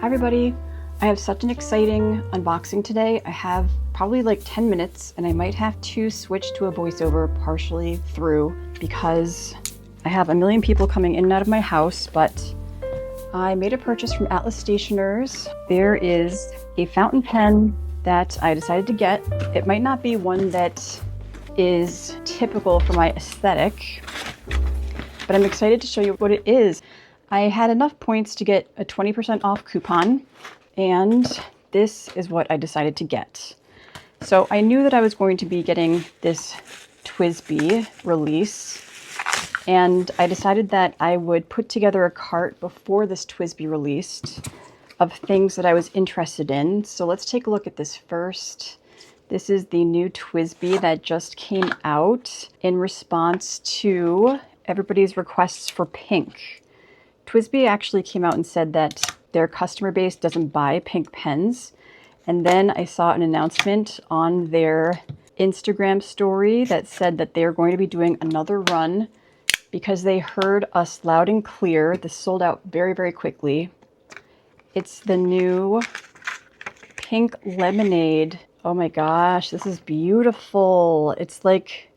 everybody. I have such an exciting unboxing today. I have probably like 10 minutes and I might have to switch to a voiceover partially through because I have a million people coming in and out of my house, but I made a purchase from Atlas Stationers. There is a fountain pen that I decided to get. It might not be one that is typical for my aesthetic, but I'm excited to show you what it is. I had enough points to get a 20% off coupon, and this is what I decided to get. So I knew that I was going to be getting this TWSBI release, and I decided that I would put together a cart before this TWSBI released of things that I was interested in. So let's take a look at this first. This is the new TWSBI that just came out in response to everybody's requests for pink. TWSBI actually came out and said that their customer base doesn't buy pink pens. And then I saw an announcement on their Instagram story that said that they're going to be doing another run because they heard us loud and clear. This sold out very, very quickly. It's the new Pink Lemonade. Oh my gosh, this is beautiful. It's like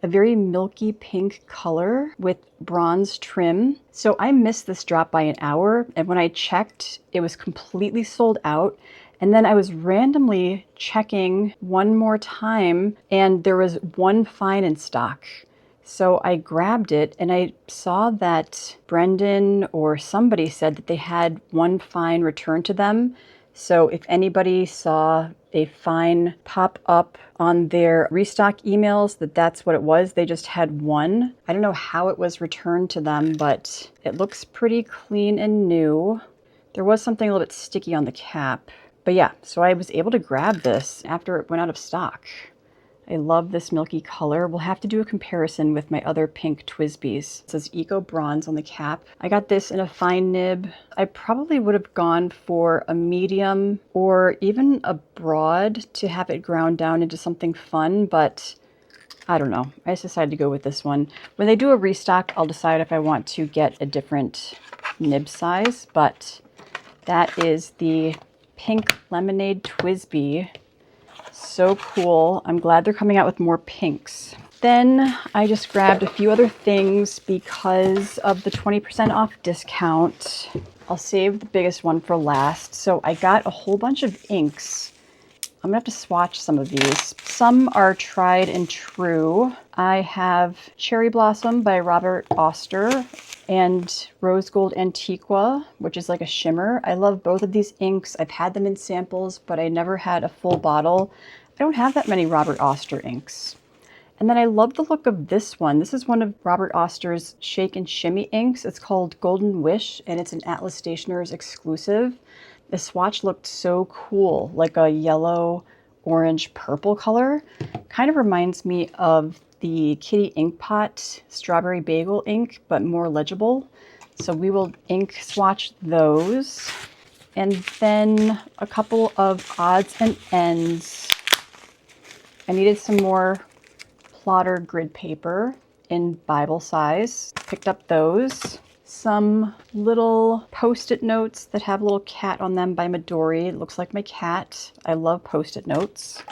a very milky pink color with bronze trim. So I missed this drop by an hour, and when I checked, it was completely sold out. And then I was randomly checking one more time, and there was one fine in stock. So I grabbed it, and I saw that Brendan or somebody said that they had one fine returned to them. So if anybody saw a fine pop up on their restock emails, that's what it was. They just had one. I don't know how it was returned to them, but it looks pretty clean and new. There was something a little bit sticky on the cap. But yeah, so I was able to grab this after it went out of stock. I love this milky color. We'll have to do a comparison with my other pink TWSBIs. It says Eco Bronze on the cap. I got this in a fine nib. I probably would have gone for a medium or even a broad to have it ground down into something fun, but I don't know. I just decided to go with this one. When they do a restock, I'll decide if I want to get a different nib size, but that is the Pink Lemonade TWSBI. So cool. I'm glad they're coming out with more pinks. Then I just grabbed a few other things because of the 20% off discount. I'll save the biggest one for last. So I got a whole bunch of inks. I'm gonna have to swatch some of these. Some are tried and true. I have Cherry Blossom by Robert Oster and Rose Gold Antiqua, which is like a shimmer. I love both of these inks. I've had them in samples, but I never had a full bottle. I don't have that many Robert Oster inks. And then I love the look of this one. This is one of Robert Oster's Shake and Shimmy inks. It's called Golden Wish, and it's an Atlas Stationers exclusive. The swatch looked so cool, like a yellow, orange, purple color. Kind of reminds me of the Kitty Inkpot Strawberry Bagel ink, but more legible. So we will ink swatch those. And then a couple of odds and ends. I needed some more plotter grid paper in Bible size. Picked up those. Some little Post-it notes that have a little cat on them by Midori. It looks like my cat. I love Post-it notes.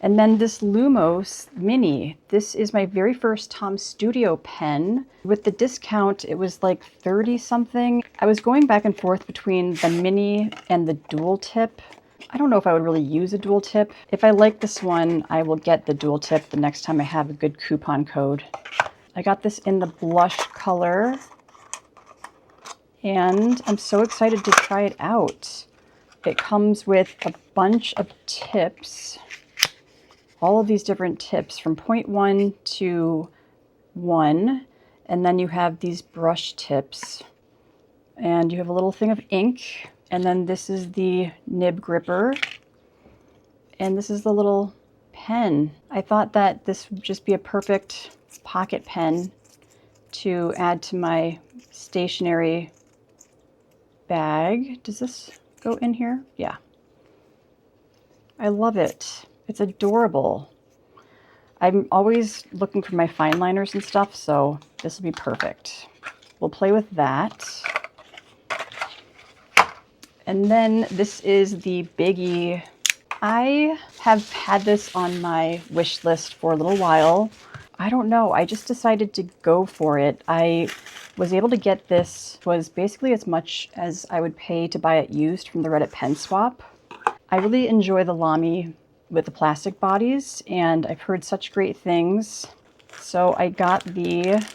And then this Lumos Mini. This is my very first Tom Studio pen. With the discount, it was like 30 something. I was going back and forth between the Mini and the dual tip. I don't know if I would really use a dual tip. If I like this one, I will get the dual tip the next time I have a good coupon code. I got this in the blush color, and I'm so excited to try it out. It comes with a bunch of tips. All of these different tips from 0.1 to 1. And then you have these brush tips. And you have a little thing of ink. And then this is the nib gripper. And this is the little pen. I thought that this would just be a perfect pocket pen to add to my stationery bag. Does this go in here? Yeah. I love it. It's adorable. I'm always looking for my fine liners and stuff, so this will be perfect. We'll play with that. And then this is the biggie. I have had this on my wish list for a little while. I don't know, I just decided to go for it. I was able to get this, was basically as much as I would pay to buy it used from the Reddit Pen Swap. I really enjoy the Lamy with the plastic bodies, and I've heard such great things. So I got the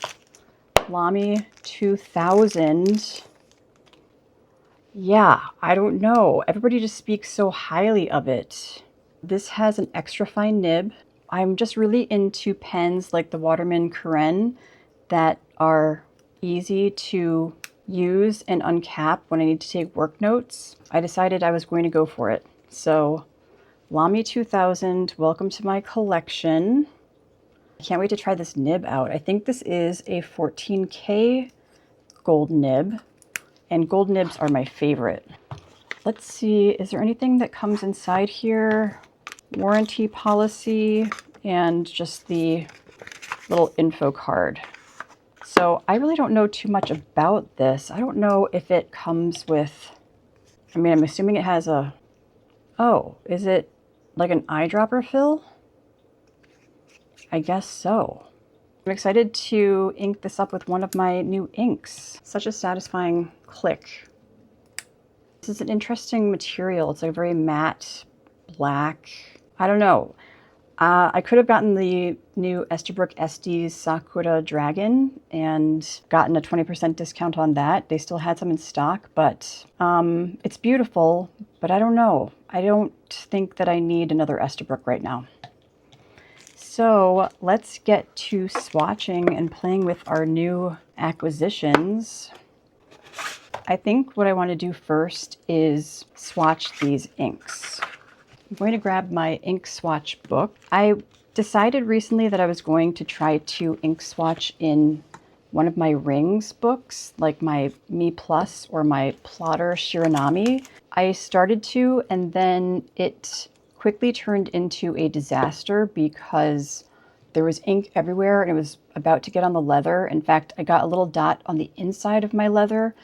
Lamy 2000. Yeah, I don't know. Everybody just speaks so highly of it. This has an extra fine nib. I'm just really into pens like the Waterman Karen that are easy to use and uncap when I need to take work notes. I decided I was going to go for it. So Lamy 2000, welcome to my collection. I can't wait to try this nib out. I think this is a 14K gold nib. And gold nibs are my favorite. Let's see, is there anything that comes inside here? Warranty policy and just the little info card. So I really don't know too much about this. I don't know if it comes with, I mean, I'm assuming it has a, oh, is it like an eyedropper fill? I guess so. I'm excited to ink this up with one of my new inks. Such a satisfying click. This is an interesting material. It's like a very matte black. I don't know. I could have gotten the new Esterbrook Estes Sakura Dragon and gotten a 20% discount on that. They still had some in stock, but it's beautiful, but I don't know. I don't think that I need another Esterbrook right now. So let's get to swatching and playing with our new acquisitions. I think what I want to do first is swatch these inks. I'm going to grab my ink swatch book. I decided recently that I was going to try to ink swatch in one of my rings books, like my Me Plus or my Plotter Shiranami. I started to, and then it quickly turned into a disaster because there was ink everywhere and it was about to get on the leather. In fact, I got a little dot on the inside of my leather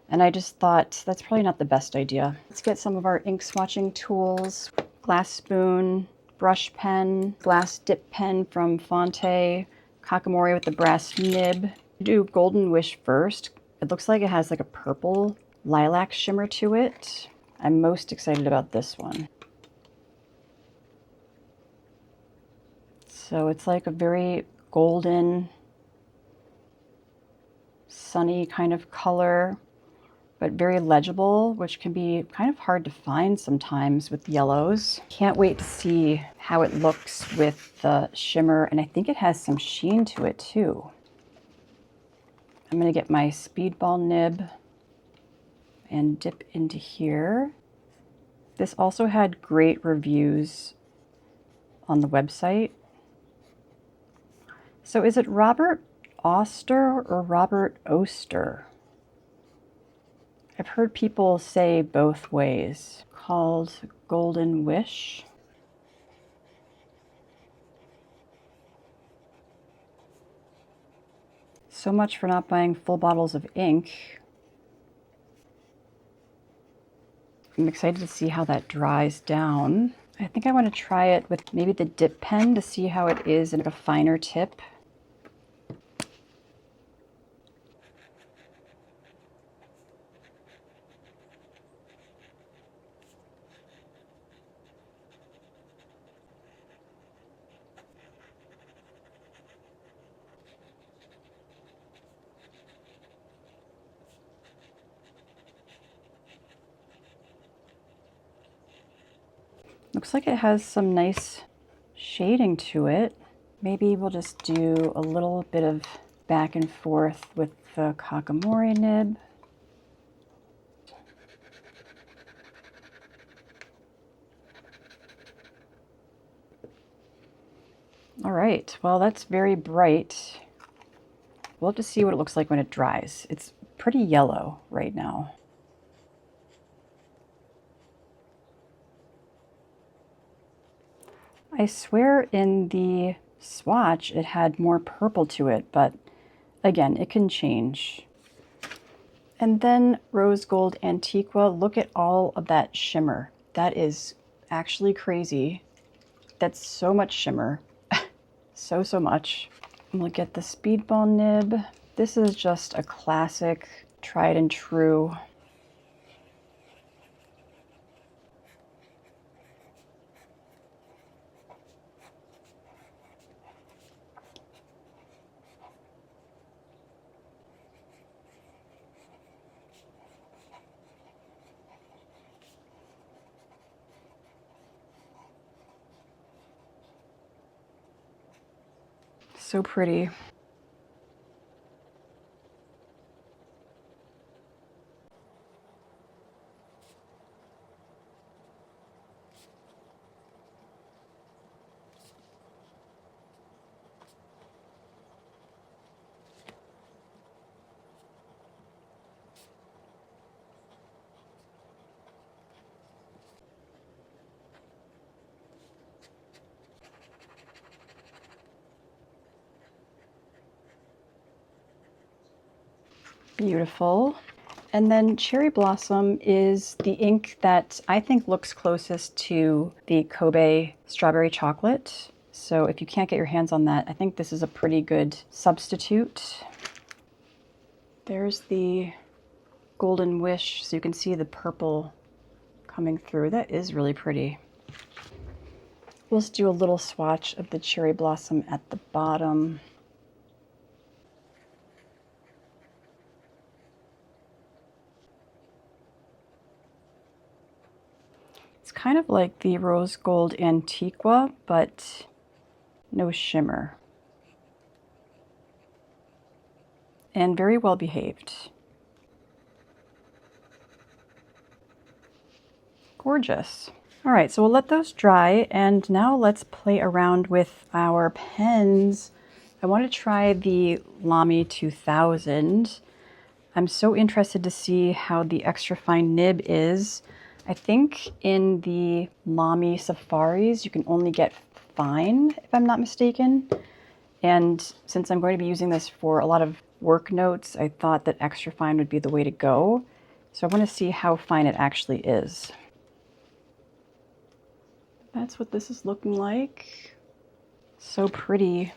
and I just thought that's probably not the best idea. Let's get some of our ink swatching tools. Glass spoon, brush pen, glass dip pen from Fonte, Kakamori with the brass nib. Do Golden Wish first. It looks like it has like a purple lilac shimmer to it. I'm most excited about this one. So it's like a very golden, sunny kind of color, but very legible, which can be kind of hard to find sometimes with yellows. Can't wait to see how it looks with the shimmer, and I think it has some sheen to it too. I'm gonna get my speedball nib and dip into here. This also had great reviews on the website. So is it Robert Oster or Robert Oster? I've heard people say both ways. Called Golden Wish. So much for not buying full bottles of ink. I'm excited to see how that dries down. I think I want to try it with maybe the dip pen to see how it is in a finer tip. Looks like it has some nice shading to it. Maybe we'll just do a little bit of back and forth with the Kakamori nib. All right, well, that's very bright. We'll have to see what it looks like when it dries. It's pretty yellow right now. I swear in the swatch it had more purple to it, but again, it can change. And then Rose Gold Antiqua. Look at all of that shimmer. That is actually crazy. That's so much shimmer. So much. I'm gonna get the Speedball nib. This is just a classic, tried and true. So pretty. Beautiful. And then Cherry Blossom is the ink that I think looks closest to the Kobe Strawberry Chocolate. So if you can't get your hands on that, I think this is a pretty good substitute. There's the Golden Wish, so you can see the purple coming through. That is really pretty. We'll just do a little swatch of the Cherry Blossom at the bottom. It's kind of like the Rose Gold Antiqua, but no shimmer. And very well behaved. Gorgeous. All right, so we'll let those dry, and now let's play around with our pens. I want to try the Lamy 2000. I'm so interested to see how the extra fine nib is. I think in the Lamy Safaris, you can only get fine, if I'm not mistaken. And since I'm going to be using this for a lot of work notes, I thought that extra fine would be the way to go. So I want to see how fine it actually is. That's what this is looking like. So pretty.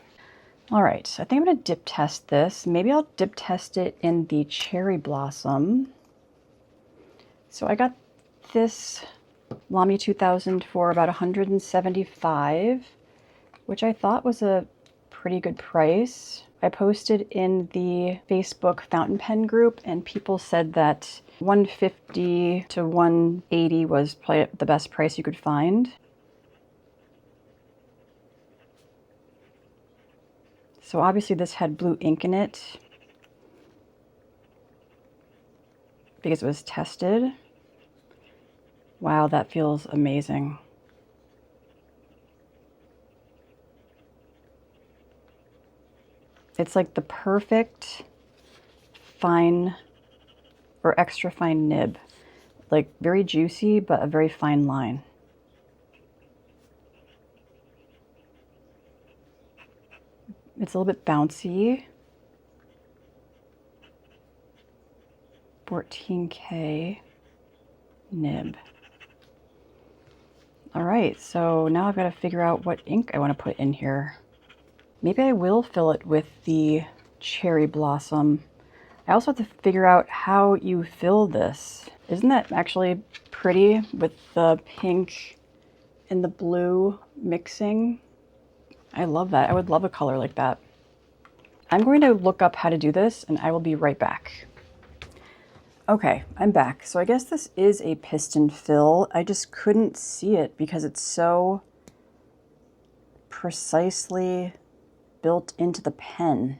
All right, so I think I'm gonna dip test this. Maybe I'll dip test it in the Cherry Blossom. So I got this Lamy 2000 for about $175, which I thought was a pretty good price. I posted in the Facebook fountain pen group, and people said that $150 to $180 was probably the best price you could find. So obviously this had blue ink in it because it was tested. Wow, that feels amazing. It's like the perfect fine or extra fine nib. Like very juicy, but a very fine line. It's a little bit bouncy. 14K nib. All right, so now I've got to figure out what ink I want to put in here. Maybe I will fill it with the Cherry Blossom. I also have to figure out how you fill this. Isn't that actually pretty with the pink and the blue mixing? I love that. I would love a color like that. I'm going to look up how to do this, and I will be right back. Okay, I'm back. So I guess this is a piston fill. I just couldn't see it because it's so precisely built into the pen.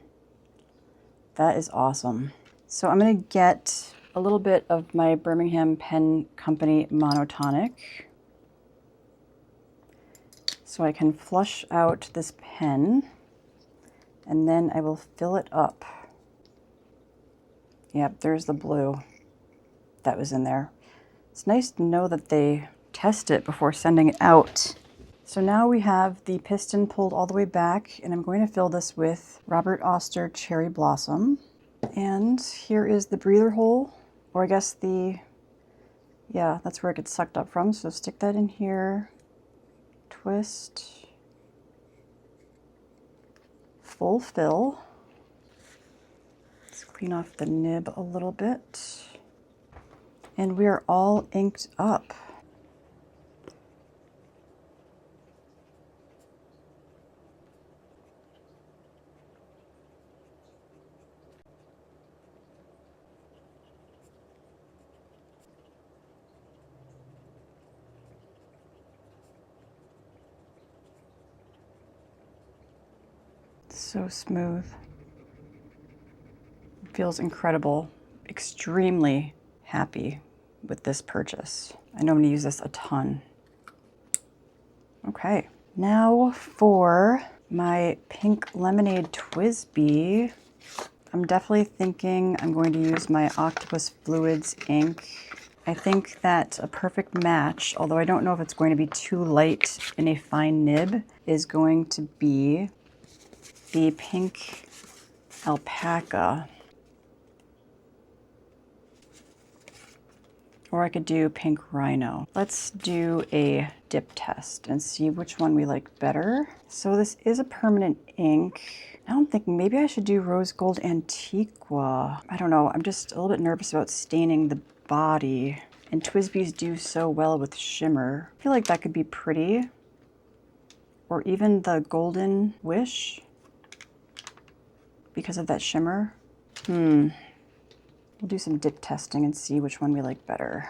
That is awesome. So I'm going to get a little bit of my Birmingham Pen Company monotonic so I can flush out this pen, and then I will fill it up. Yep, there's the blue that was in there. It's nice to know that they test it before sending it out. So now we have the piston pulled all the way back, and I'm going to fill this with Robert Oster Cherry Blossom. And here is the breather hole, or I guess yeah, that's where it gets sucked up from. So stick that in here, twist, full fill. Let's clean off the nib a little bit. And we are all inked up. So smooth. It feels incredible. Extremely happy with this purchase. I know I'm going to use this a ton. Okay, now for my Pink Lemonade TWSBI. I'm definitely thinking I'm going to use my Octopus Fluids ink. I think that a perfect match, although I don't know if it's going to be too light in a fine nib, is going to be the pink Alpaca. Or I could do pink Rhino. Let's do a dip test and see which one we like better. So this is a permanent ink. Now I'm thinking maybe I should do rose gold Antiqua. I don't know, I'm just a little bit nervous about staining the body. And TWSBIs do so well with shimmer. I feel like that could be pretty. Or even the golden wish, because of that shimmer. We'll do some dip testing and see which one we like better.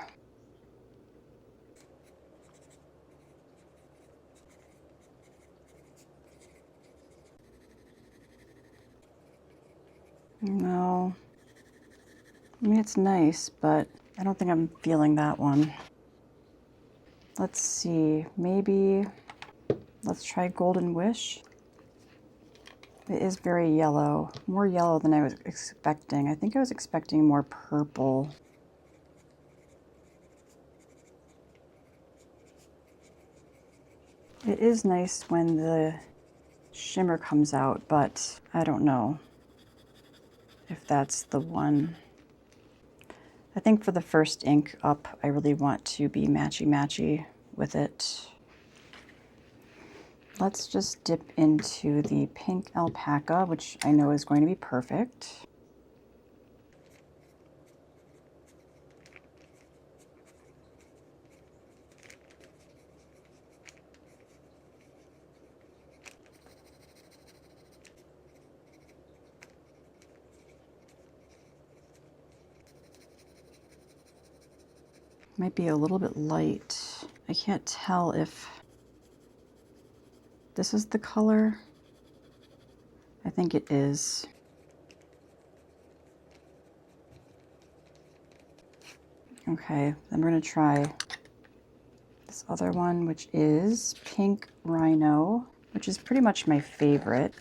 No. I mean, it's nice, but I don't think I'm feeling that one. Let's see, maybe let's try Golden Wish. It is very yellow, more yellow than I was expecting. I think I was expecting more purple. It is nice when the shimmer comes out, but I don't know if that's the one. I think for the first ink up, I really want to be matchy-matchy with it. Let's just dip into the pink Alpaca, which I know is going to be perfect. Might be a little bit light. I can't tell if this is the color. I think it is. Okay, then we're going to try this other one, which is pink Rhino, which is pretty much my favorite.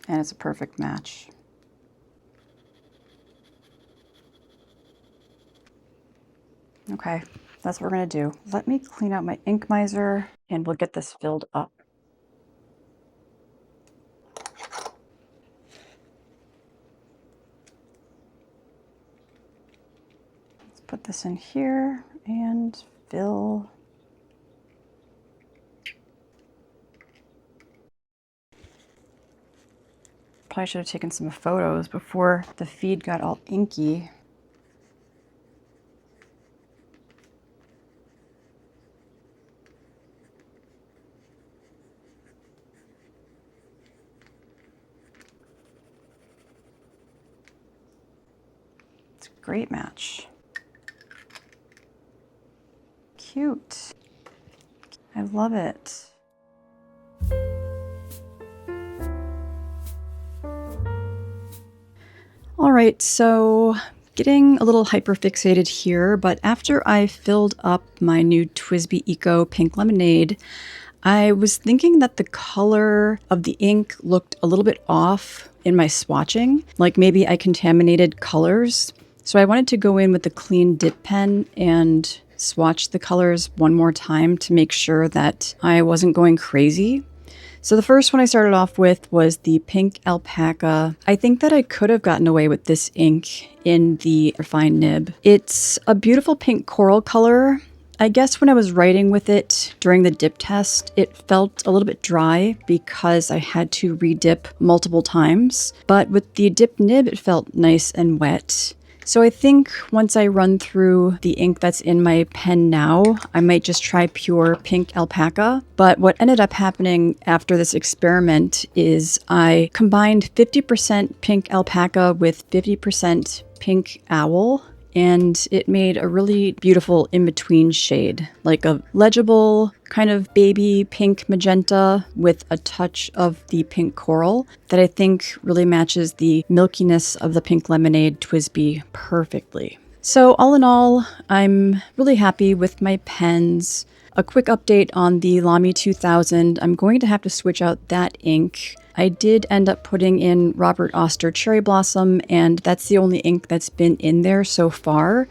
And it's a perfect match. Okay, that's what we're gonna do. Let me clean out my ink miser and we'll get this filled up. Let's put this in here and fill. Probably should have taken some photos before the feed got all inky. It's a great match. Cute. I love it. All right, so getting a little hyper fixated here, but after I filled up my new TWSBI Eco Pink Lemonade, I was thinking that the color of the ink looked a little bit off in my swatching, like maybe I contaminated colors. So I wanted to go in with the clean dip pen and swatch the colors one more time to make sure that I wasn't going crazy. So the first one I started off with was the pink Alpaca. I think that I could have gotten away with this ink in the refined nib. It's a beautiful pink coral color. I guess when I was writing with it during the dip test, it felt a little bit dry because I had to re-dip multiple times. But with the dip nib, it felt nice and wet. So I think once I run through the ink that's in my pen now, I might just try pure pink Alpaca. But what ended up happening after this experiment is I combined 50% pink Alpaca with 50% pink Owl, and it made a really beautiful in-between shade, like a legible kind of baby pink magenta with a touch of the pink coral that I think really matches the milkiness of the pink lemonade TWSBI perfectly. So all in all, I'm really happy with my pens. A quick update on the Lamy 2000. I'm going to have to switch out that ink. I did end up putting in Robert Oster Cherry Blossom, and that's the only ink that's been in there so far,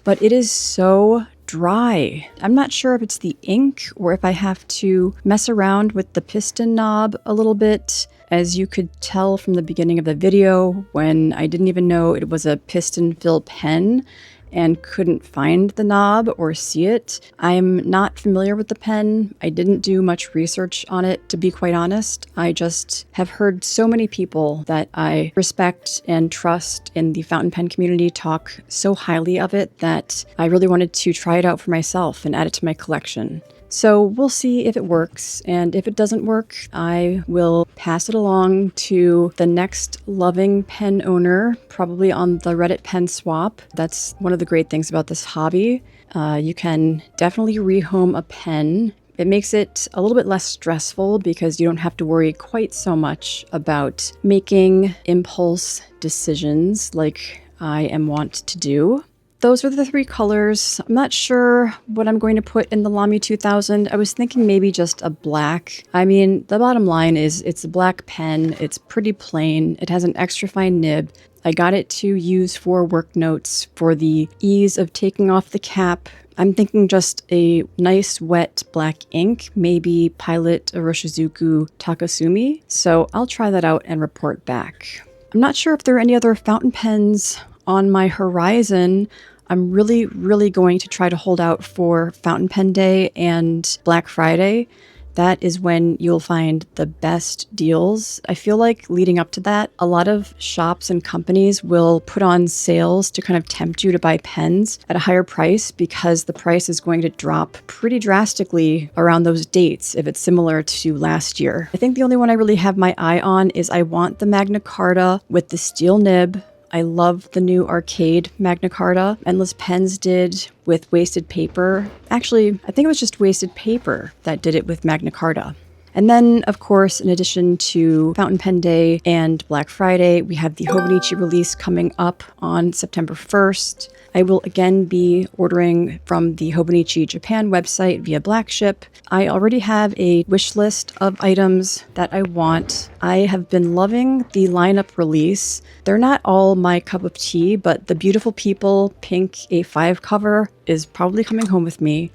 but it is so dry. I'm not sure if it's the ink or if I have to mess around with the piston knob a little bit. As you could tell from the beginning of the video, when I didn't even know it was a piston fill pen and couldn't find the knob or see it. I'm not familiar with the pen. I didn't do much research on it, to be quite honest. I just have heard so many people that I respect and trust in the fountain pen community talk so highly of it that I really wanted to try it out for myself and add it to my collection. So we'll see if it works, and if it doesn't work, I will pass it along to the next loving pen owner, probably on the Reddit pen swap. That's one of the great things about this hobby. You can definitely rehome a pen. It makes it a little bit less stressful because you don't have to worry quite so much about making impulse decisions like I am wont to do. Those are the three colors. I'm not sure what I'm going to put in the Lamy 2000. I was thinking maybe just a black. I mean, the bottom line is it's a black pen. It's pretty plain. It has an extra fine nib. I got it to use for work notes for the ease of taking off the cap. I'm thinking just a nice wet black ink, maybe Pilot Iroshizuku Takasumi. So I'll try that out and report back. I'm not sure if there are any other fountain pens on my horizon. I'm really going to try to hold out for Fountain Pen Day and Black Friday. That is when you'll find the best deals. I feel like leading up to that, a lot of shops and companies will put on sales to kind of tempt you to buy pens at a higher price because the price is going to drop pretty drastically around those dates if it's similar to last year. I think the only one I really have my eye on is I want the Magna Carta with the steel nib. I love the new arcade Magna Carta. Endless Pens did with wasted paper. Actually, I think it was just wasted paper that did it with Magna Carta. And then, of course, in addition to Fountain Pen Day and Black Friday, we have the Hobonichi release coming up on September 1st. I will again be ordering from the Hobonichi Japan website via Black Ship. I already have a wish list of items that I want. I have been loving the lineup release. They're not all my cup of tea, but the Beautiful People pink A5 cover is probably coming home with me.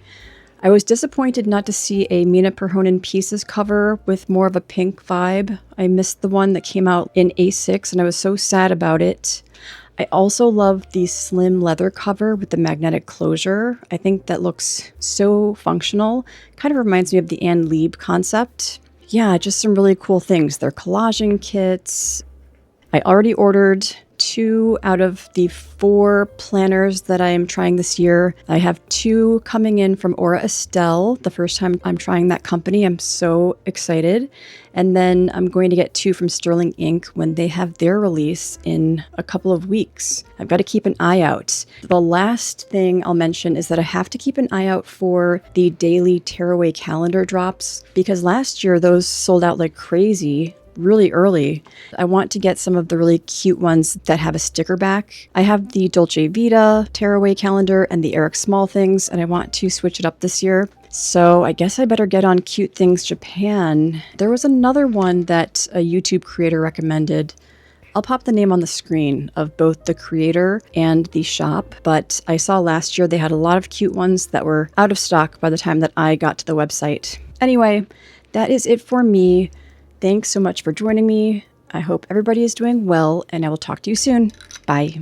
I was disappointed not to see a Mina Perhonen Pieces cover with more of a pink vibe. I missed the one that came out in A6 and I was so sad about it. I also love the slim leather cover with the magnetic closure. I think that looks so functional. Kind of reminds me of the Anne Lieb concept. Yeah, just some really cool things. They're collaging kits. I already ordered 2 out of the 4 planners that I am trying this year. I have 2 coming in from Aura Estelle, the first time I'm trying that company. I'm so excited. And then I'm going to get 2 from Sterling Ink when they have their release in a couple of weeks. I've got to keep an eye out. The last thing I'll mention is that I have to keep an eye out for the daily tearaway calendar drops, because last year those sold out like crazy really early. I want to get some of the really cute ones that have a sticker back. I have the Dolce Vita tearaway calendar and the Eric Small things, and I want to switch it up this year. So I guess I better get on Cute Things Japan. There was another one that a YouTube creator recommended. I'll pop the name on the screen of both the creator and the shop, but I saw last year they had a lot of cute ones that were out of stock by the time that I got to the website. Anyway, that is it for me. Thanks so much for joining me. I hope everybody is doing well, and I will talk to you soon. Bye.